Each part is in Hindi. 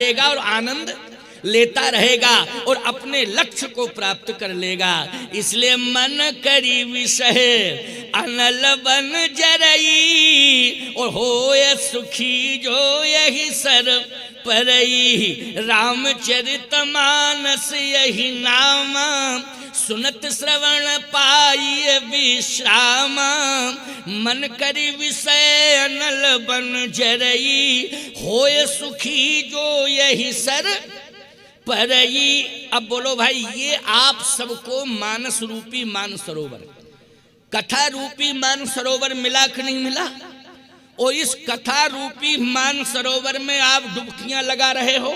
रहेगा और आनंद लेता रहेगा और अपने लक्ष्य को प्राप्त कर लेगा। इसलिए मन करी विषय अनल बन जरई और होय सुखी जो यही सर परई। रामचरितमानस यही नाम सुनत श्रवण पाई विश्राम। मन करी विषय अनल बन जरई होय सुखी जो यही सर परई। अब बोलो भाई, ये आप सबको मानस रूपी मान सरोवर, कथा रूपी मान सरोवर मिला कि नहीं मिला? और इस कथा रूपी मान सरोवर में आप डुबकियां लगा रहे हो।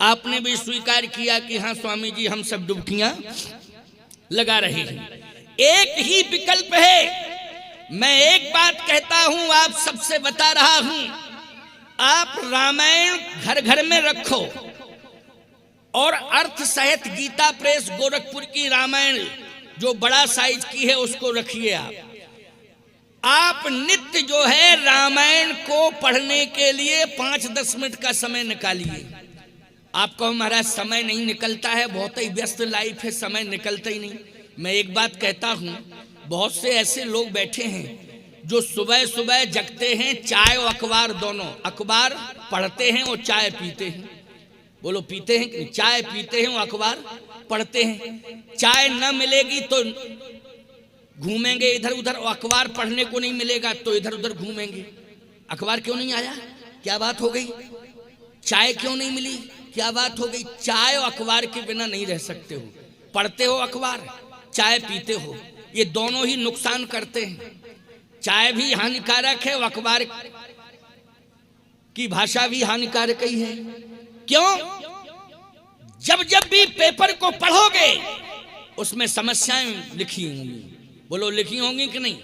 आपने भी स्वीकार किया कि हाँ स्वामी जी, हम सब डुबकियां लगा रहे हैं। एक ही विकल्प है। मैं एक बात कहता हूं, आप सबसे बता रहा हूं, आप रामायण घर घर में रखो और अर्थ सहित गीता प्रेस गोरखपुर की रामायण जो बड़ा साइज की है उसको रखिए। आप नित्य जो है रामायण को पढ़ने के लिए 5-10 मिनट का समय निकालिए। आपको महाराज समय नहीं निकलता है, बहुत ही व्यस्त लाइफ है, समय निकलता ही नहीं। मैं एक बात कहता हूँ, बहुत से ऐसे लोग बैठे हैं जो सुबह सुबह जगते हैं, चाय और अखबार दोनों, अखबार पढ़ते हैं और चाय पीते हैं। बोलो पीते हैं कि चाय पीते हैं और अखबार पढ़ते हैं। चाय न मिलेगी तो घूमेंगे इधर उधर, और अखबार पढ़ने को नहीं मिलेगा तो इधर उधर घूमेंगे। अखबार क्यों नहीं आया? क्या बात हो गई? चाय क्यों नहीं मिली? क्या बात हो गई? चाय और अखबार के बिना नहीं रह सकते हो। पढ़ते हो अखबार, चाय पीते हो, ये दोनों ही नुकसान करते हैं। चाय भी हानिकारक है और अखबार की भाषा भी हानिकारक ही है। क्यों? जब जब भी पेपर को पढ़ोगे उसमें समस्याएं लिखी होंगी। बोलो लिखी होंगी कि नहीं?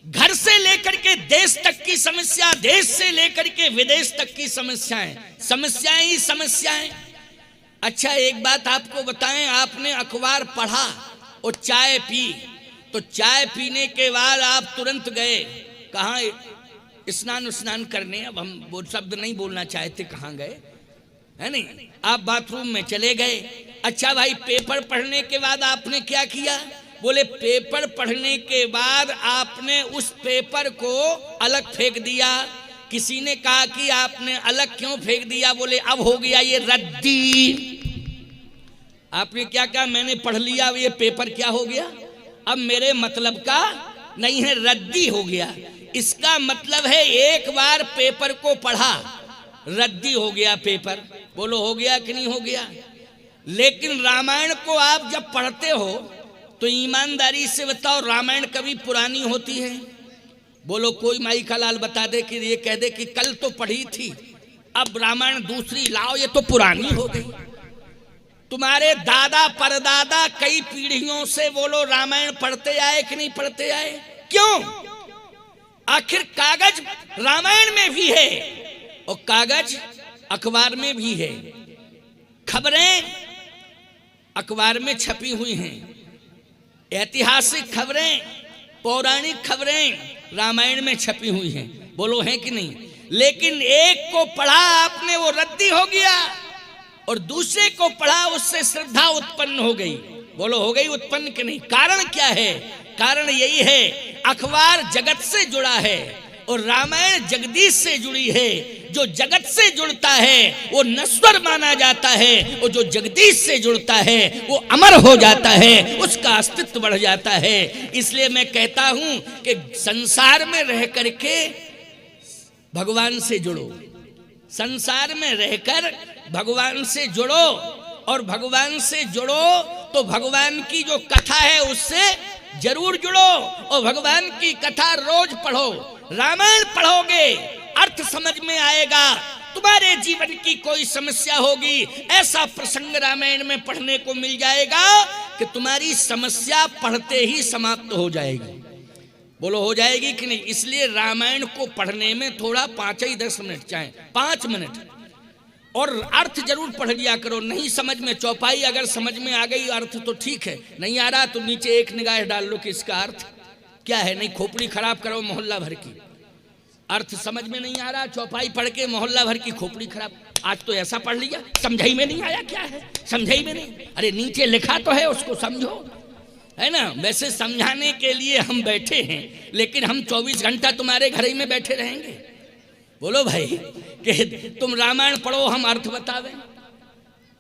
घर से लेकर के देश तक की समस्या, देश से लेकर के विदेश तक की समस्याएं, समस्याएं ही समस्याएं। अच्छा एक बात आपको बताएं, आपने अखबार पढ़ा और चाय पी, तो चाय पीने के बाद आप तुरंत गए कहाँ? स्नान करने। अब हम वो शब्द नहीं बोलना चाहते, कहाँ गए है नहीं, आप बाथरूम में चले गए। अच्छा भाई, पेपर पढ़ने के बाद आपने क्या किया? बोले पेपर पढ़ने के बाद आपने उस पेपर को अलग फेंक दिया। किसी ने कहा कि आपने अलग क्यों फेंक दिया? बोले अब हो गया ये रद्दी। आपने क्या कहा? मैंने पढ़ लिया, ये पेपर क्या हो गया? अब मेरे मतलब का नहीं है, रद्दी हो गया। इसका मतलब है एक बार पेपर को पढ़ा, रद्दी हो गया पेपर। बोलो हो गया कि नहीं हो गया? लेकिन रामायण को आप जब पढ़ते हो तो ईमानदारी से बताओ, रामायण कभी पुरानी होती है? बोलो कोई माई का लाल बता दे कि ये कह दे कि कल तो पढ़ी थी, अब रामायण दूसरी लाओ, ये तो पुरानी हो गई। तुम्हारे दादा परदादा कई पीढ़ियों से बोलो रामायण पढ़ते आए कि नहीं पढ़ते आए? क्यों? आखिर कागज रामायण में भी है और कागज अखबार में भी है। खबरें अखबार में छपी हुई हैं, ऐतिहासिक खबरें, पौराणिक खबरें रामायण में छपी हुई हैं। बोलो है कि नहीं? लेकिन एक को पढ़ा आपने, वो रद्दी हो गया, और दूसरे को पढ़ा, उससे श्रद्धा उत्पन्न हो गई। बोलो हो गई उत्पन्न कि नहीं? कारण क्या है? कारण यही है, अखबार जगत से जुड़ा है और रामायण जगदीश से जुड़ी है। जो जगत से जुड़ता है वो नश्वर माना जाता है, और जो जगदीश से जुड़ता है वो अमर हो जाता है, उसका अस्तित्व बढ़ जाता है। इसलिए मैं कहता हूं कि संसार में रह करके भगवान से जुड़ो, संसार में रहकर भगवान से जुड़ो, और भगवान से जुड़ो तो भगवान की जो कथा है उससे जरूर जुड़ो, और भगवान की कथा रोज पढ़ो। रामायण पढ़ोगे अर्थ समझ में आएगा। तुम्हारे जीवन की कोई समस्या होगी, ऐसा प्रसंग रामायण में पढ़ने को मिल जाएगा कि तुम्हारी समस्या पढ़ते ही समाप्त हो जाएगी। बोलो हो जाएगी कि नहीं? इसलिए रामायण को पढ़ने में थोड़ा 5-10 मिनट, चाहे 5 मिनट, और अर्थ जरूर पढ़ लिया करो। नहीं समझ में, चौपाई अगर समझ में आ गई अर्थ तो ठीक है, नहीं आ रहा तो नीचे एक निगाह डाल लो कि इसका अर्थ क्या है। नहीं खोपड़ी खराब करो मोहल्ला भर की, अर्थ समझ में नहीं आ रहा, चौपाई पढ़ के मोहल्ला भर की खोपड़ी खराब। आज तो ऐसा पढ़ लिया, समझाई में नहीं आया क्या है, समझाई में नहीं, अरे नीचे लिखा तो है उसको समझो, है ना। वैसे समझाने के लिए हम बैठे हैं, लेकिन हम 24 घंटा तुम्हारे घर ही में बैठे रहेंगे? बोलो भाई कि तुम रामायण पढ़ो हम अर्थ बतावें?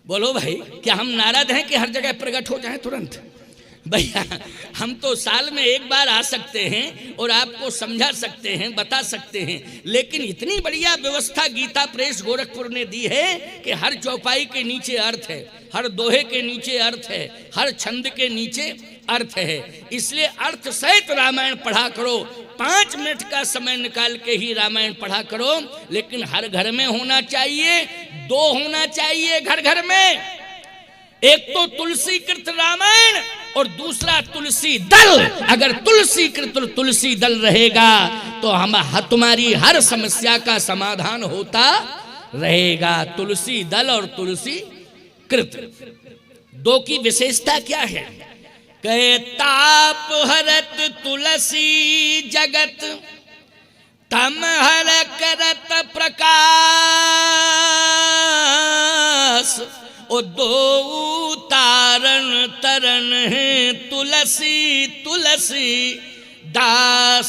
बोलो भाई, क्या हम नारद हैं कि हर जगह प्रकट हो जाए तुरंत? भैया हम तो साल में एक बार आ सकते हैं और आपको समझा सकते हैं, बता सकते हैं, लेकिन इतनी बढ़िया व्यवस्था गीता प्रेस गोरखपुर ने दी है कि हर चौपाई के नीचे अर्थ है, हर दोहे के नीचे अर्थ है, हर छंद के नीचे अर्थ है। इसलिए अर्थ सहित रामायण पढ़ा करो, 5 मिनट का समय निकाल के ही रामायण पढ़ा करो, लेकिन हर घर में होना चाहिए, 2 होना चाहिए घर घर में, एक तो तुलसी कृत रामायण और दूसरा तुलसी दल। अगर तुलसी कृत तुलसी दल रहेगा तो हम तुम्हारी हर समस्या का समाधान होता रहेगा। तुलसी दल और तुलसी कृत 2 की विशेषता क्या है? कहे ताप हरत तुलसी जगत, तम हर करत प्रकाश, ओ 2 तारण तरन है तुलसी तुलसी दास।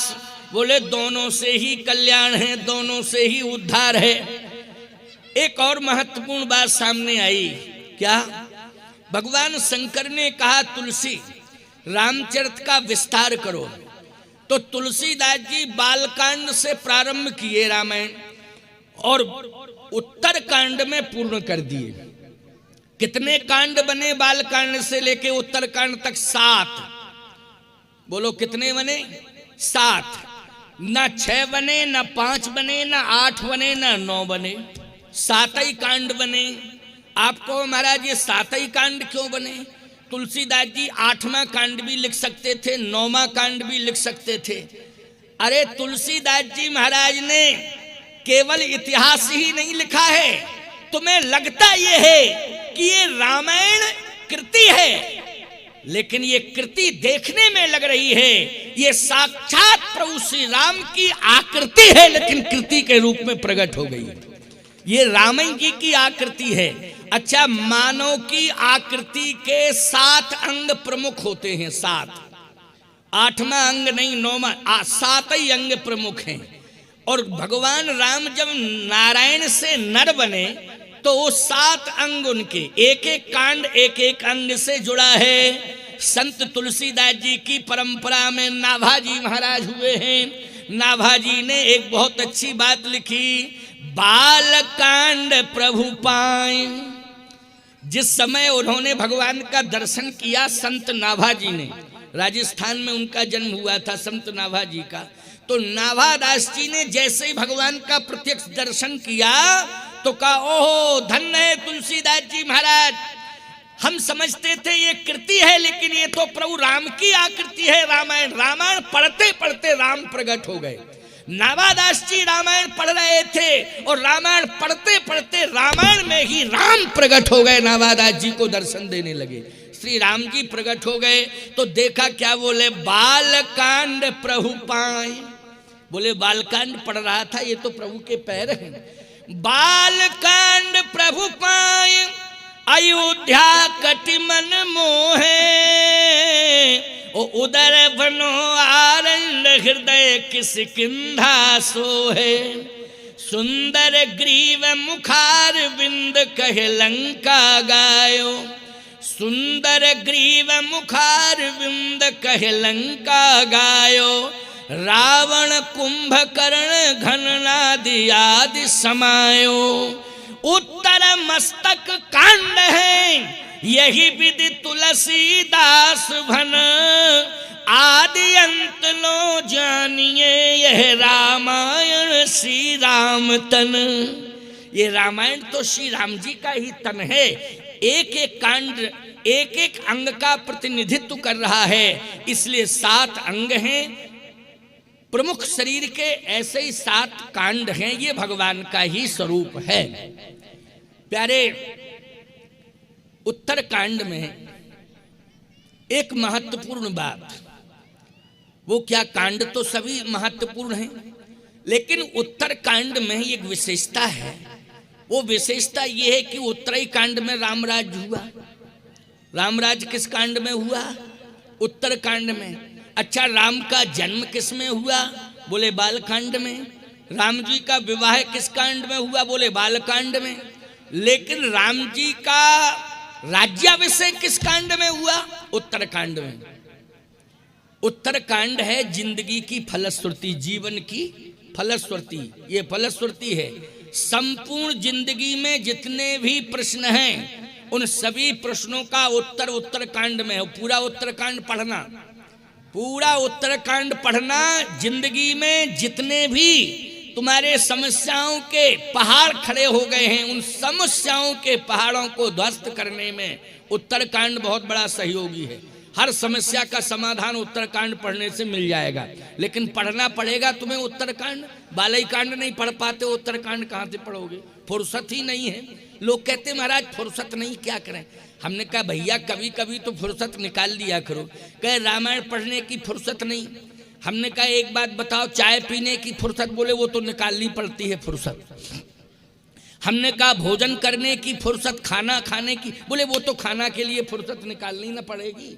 बोले दोनों से ही कल्याण है, दोनों से ही उद्धार है। एक और महत्वपूर्ण बात सामने आई, क्या? भगवान शंकर ने कहा तुलसी रामचरित का विस्तार करो, तो तुलसीदास जी बालकांड से प्रारंभ किए रामायण और उत्तर कांड में पूर्ण कर दिए। कितने कांड बने बालकांड से लेके उत्तर कांड तक? 7। बोलो कितने बने? 7। ना 6 बने, ना 5 बने, ना 8 बने, ना 9 बने, 7 ही कांड बने। आपको महाराज ये 7 ही कांड क्यों बने? तुलसीदास जी 8वां कांड भी लिख सकते थे, 9वां कांड भी लिख सकते थे। अरे तुलसीदास जी महाराज ने केवल इतिहास ही नहीं लिखा है। तुम्हें लगता ये है कि ये रामायण कृति है, लेकिन ये कृति देखने में लग रही है, ये साक्षात प्रभु श्री राम की आकृति है, लेकिन कृति के रूप में प्रकट हो गई है। ये रामायण जी की आकृति है। अच्छा, मानव की आकृति के 7 अंग प्रमुख होते हैं, 7। 8वां अंग नहीं, 9वां, 7 ही अंग प्रमुख हैं। और भगवान राम जब नारायण से नर बने तो वो 7 अंग उनके, एक एक कांड एक एक अंग से जुड़ा है। संत तुलसीदास जी की परंपरा में नाभाजी महाराज हुए हैं। नाभाजी ने एक बहुत अच्छी बात लिखी, बाल कांड प्रभु पाए। जिस समय उन्होंने भगवान का दर्शन किया संत नाभाजी ने, राजस्थान में उनका जन्म हुआ था संत नाभाजी का, तो नाभादास जी ने जैसे ही भगवान का प्रत्यक्ष दर्शन किया तो कहा, ओहो धन्य है तुलसीदास जी महाराज, हम समझते थे ये कृति है, लेकिन ये तो प्रभु राम की आकृति है। रामायण रामायण पढ़ते पढ़ते राम प्रकट हो गए। नाभादास जी रामायण पढ़ रहे थे और रामायण पढ़ते पढ़ते रामायण में ही राम प्रकट हो गए। नाभादास जी को दर्शन देने लगे, श्री राम जी प्रकट हो गए। तो देखा क्या? बोले बालकांड प्रभु पाए। बोले बालकांड पढ़ रहा था, ये तो प्रभु के पैर हैं। बालकांड प्रभु पाए, अयोध्या कटि मन मोहे, ओ उदर बनो आनंद हृदय किसकिंधा सोहे। सुंदर ग्रीव मुखार बिंद कहे लंका गायो, सुंदर ग्रीव मुखार बिंद कहे लंका गायो। रावण कुंभकर्ण घननादि आदि समायो। उत्तर मस्तक कांड है यही विधि तुलसीदास भन, आदि अंत लो जानिए यह रामायण श्री राम तन। ये रामायण तो श्री राम जी का ही तन है। एक एक कांड एक एक अंग का प्रतिनिधित्व कर रहा है, इसलिए 7 अंग हैं प्रमुख शरीर के, ऐसे ही 7 कांड हैं। ये भगवान का ही स्वरूप है। प्यारे, उत्तर कांड में एक महत्वपूर्ण बात, वो क्या? कांड तो सभी महत्वपूर्ण हैं, लेकिन उत्तर कांड में एक विशेषता है वो विशेषता ये है कि उत्तरी कांड में रामराज हुआ। रामराज किस कांड में हुआ? उत्तर कांड में। अच्छा, राम का जन्म किस में हुआ? बोले बालकांड में। राम जी का विवाह किस कांड में हुआ? बोले बालकांड में। लेकिन राम जी का राज्याभिषेक किस कांड में हुआ? उत्तर कांड में। उत्तर कांड है जिंदगी की फलश्रुति, जीवन की फलश्रुति। ये फलश्रुति है। संपूर्ण जिंदगी में जितने भी प्रश्न हैं उन सभी प्रश्नों का उत्तर उत्तर कांड में है। पूरा उत्तरकांड पढ़ना, पूरा उत्तरकांड पढ़ना। जिंदगी में जितने भी तुम्हारे समस्याओं के पहाड़ खड़े हो गए हैं, उन समस्याओं के पहाड़ों को ध्वस्त करने में उत्तरकांड बहुत बड़ा सहयोगी है। हर समस्या का समाधान उत्तरकांड पढ़ने से मिल जाएगा। लेकिन पढ़ना पड़ेगा तुम्हें उत्तरकांड। बालई कांड नहीं पढ़ पाते, उत्तरकांड कहाँ से पढ़ोगे? फुर्सत ही नहीं है। लोग कहते महाराज फुर्सत नहीं, क्या करें? हमने कहा भैया कभी कभी तो फुर्सत निकाल लिया करो। कहे रामायण पढ़ने की फुर्सत नहीं। हमने कहा एक बात बताओ, चाय पीने की फुर्सत? बोले वो तो निकालनी पड़ती है फुर्सत। हमने कहा भोजन करने की फुर्सत, खाना खाने की? बोले वो तो खाना के लिए फुर्सत निकालनी ना पड़ेगी।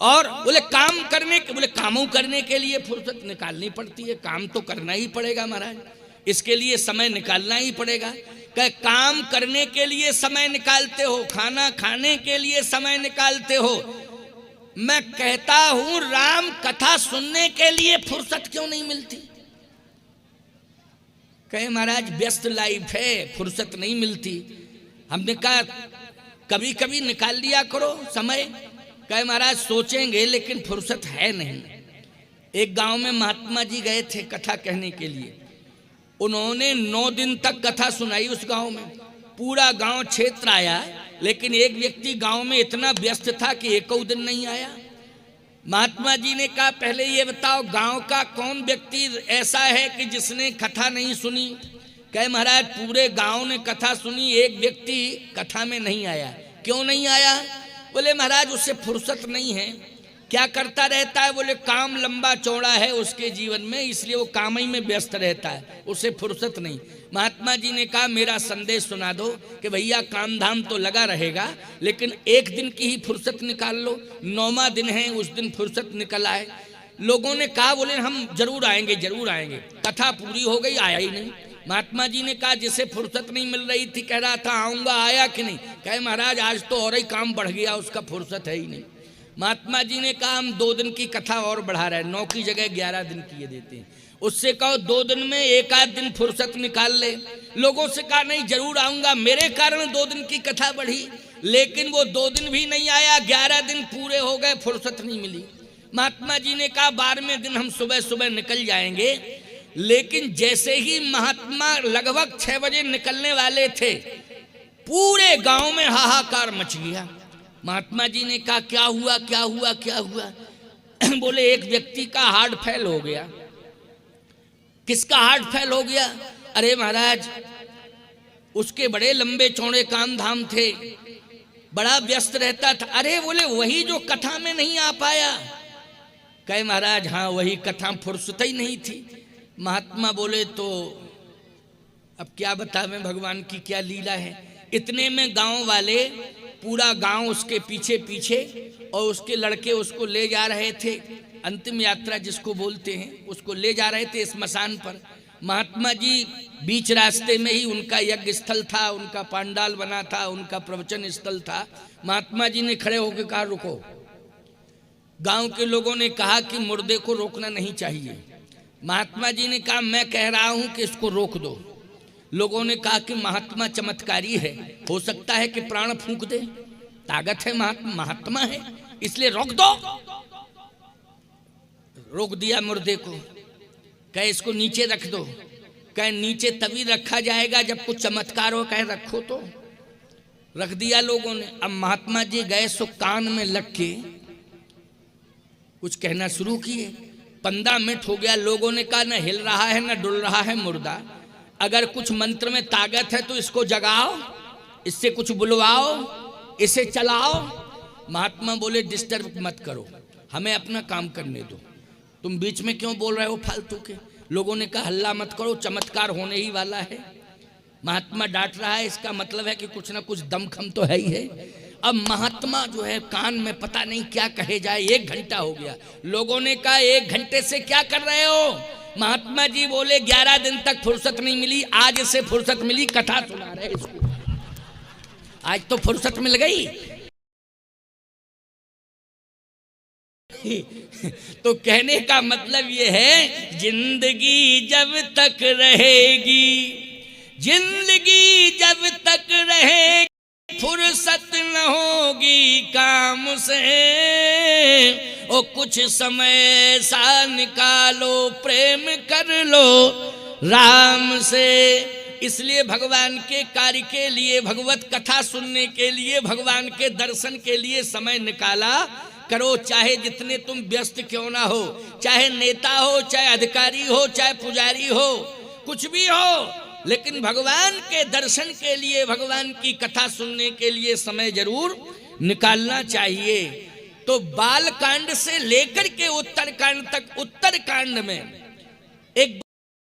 और बोले काम करने के, बोले कामों करने के लिए फुर्सत निकालनी पड़ती है। काम तो करना ही पड़ेगा महाराज, इसके लिए समय निकालना ही पड़ेगा। कहे काम करने के लिए समय निकालते हो, खाना खाने के लिए समय निकालते हो। मैं कहता हूं राम कथा सुनने के लिए फुर्सत क्यों नहीं मिलती? कहे महाराज व्यस्त लाइफ है, फुर्सत नहीं मिलती। हमने कहा कभी कभी निकाल लिया करो समय। कहे महाराज सोचेंगे लेकिन फुर्सत है नहीं। एक गांव में महात्मा जी गए थे कथा कहने के लिए। उन्होंने 9 दिन तक कथा सुनाई उस गांव में। पूरा गांव क्षेत्र आया, लेकिन एक व्यक्ति गांव में इतना व्यस्त था कि एक दिन नहीं आया। महात्मा जी ने कहा पहले ये बताओ गांव का कौन व्यक्ति ऐसा है कि जिसने कथा नहीं सुनी? कहे महाराज पूरे गांव ने कथा सुनी, एक व्यक्ति कथा में नहीं आया। क्यों नहीं आया? बोले महाराज उससे फुर्सत नहीं है। क्या करता रहता है? बोले काम लंबा चौड़ा है उसके जीवन में, इसलिए वो काम ही में व्यस्त रहता है, उससे फुर्सत नहीं। महात्मा जी ने कहा मेरा संदेश सुना दो कि भैया काम धाम तो लगा रहेगा, लेकिन एक दिन की ही फुर्सत निकाल लो। 9वां दिन है, उस दिन फुर्सत निकल आए। लोगों ने कहा बोले हम जरूर आएंगे जरूर आएंगे। कथा पूरी हो गई, आया ही नहीं। महात्मा जी ने कहा जिसे फुर्सत नहीं मिल रही थी कह रहा था आऊंगा, आया कि नहीं? कहे महाराज आज तो और ही काम बढ़ गया, उसका फुर्सत है ही नहीं। महात्मा जी ने कहा हम 2 दिन की कथा और बढ़ा रहे हैं, 9 की जगह 11 दिन की ये देते हैं। उससे कहो 2 दिन में 1 दिन फुर्सत निकाल ले। लोगों से कहा नहीं जरूर आऊंगा, मेरे कारण 2 दिन की कथा बढ़ी, लेकिन वो 2 दिन भी नहीं आया, 11 दिन पूरे हो गए, फुर्सत नहीं मिली। महात्मा जी ने कहा 12वें दिन हम सुबह सुबह निकल जाएंगे। लेकिन जैसे ही महात्मा लगभग 6 बजे निकलने वाले थे, पूरे गांव में हाहाकार मच गया। महात्मा जी ने कहा क्या हुआ क्या हुआ क्या हुआ? बोले एक व्यक्ति का हार्ट फेल हो गया। किसका हार्ट फेल हो गया? अरे महाराज उसके बड़े लंबे चौड़े काम धाम थे, बड़ा व्यस्त रहता था। अरे बोले वही जो कथा में नहीं आ पाया। कहे महाराज हाँ वही कथा, फुर्सत ही नहीं थी। महात्मा बोले तो अब क्या बतावें भगवान की क्या लीला है। इतने में गांव वाले, पूरा गांव उसके पीछे पीछे, और उसके लड़के उसको ले जा रहे थे, अंतिम यात्रा जिसको बोलते हैं, उसको ले जा रहे थे स्मशान पर। महात्मा जी बीच रास्ते में ही, उनका यज्ञ स्थल था, उनका पांडाल बना था, उनका प्रवचन स्थल था। महात्मा जी ने खड़े होकर कहा रुको। गांव के लोगों ने कहा कि मुर्दे को रोकना नहीं चाहिए। महात्मा जी ने कहा मैं कह रहा हूं कि इसको रोक दो। लोगों ने कहा कि महात्मा चमत्कारी है, हो सकता है कि प्राण फूंक दे, ताकत है, महात्मा है, इसलिए रोक दो। रोक दिया मुर्दे को। कहे इसको नीचे रख दो। कहे नीचे तभी रखा जाएगा जब कुछ चमत्कार हो। कहे रखो तो। रख दिया लोगों ने। अब महात्मा जी गए सो कान में लग के कुछ कहना शुरू किए। 15 मिनट हो गया। लोगों ने कहा न हिल रहा है न डुल रहा है मुर्दा, अगर कुछ मंत्र में ताकत है तो इसको जगाओ, इससे कुछ बुलवाओ, इसे चलाओ। महात्मा बोले डिस्टर्ब मत करो, हमें अपना काम करने दो, तुम बीच में क्यों बोल रहे हो फालतू के। लोगों ने कहा हल्ला मत करो, चमत्कार होने ही वाला है। महात्मा डांट रहा है, इसका मतलब है कि कुछ ना कुछ दमखम तो है ही है। अब महात्मा जो है कान में पता नहीं क्या कहे जाए, 1 घंटा हो गया। लोगों ने कहा 1 घंटे से क्या कर रहे हो? महात्मा जी बोले 11 दिन तक फुर्सत नहीं मिली, आज से फुर्सत मिली, कथा सुना रहे इसको, आज तो फुर्सत मिल गई। तो कहने का मतलब ये है, जिंदगी जब तक रहेगी, जिंदगी जब तक रहेगी, फुर्सत न होगी काम से। ओ कुछ समय सा निकालो, प्रेम कर लो राम से। इसलिए भगवान के कार्य के लिए, भगवत कथा सुनने के लिए, भगवान के दर्शन के लिए समय निकाला करो। चाहे जितने तुम व्यस्त क्यों ना हो, चाहे नेता हो, चाहे अधिकारी हो, चाहे पुजारी हो, कुछ भी हो, लेकिन भगवान के दर्शन के लिए, भगवान की कथा सुनने के लिए समय जरूर निकालना चाहिए। तो बाल कांड से लेकर के उत्तर कांड तक, उत्तर कांड में एक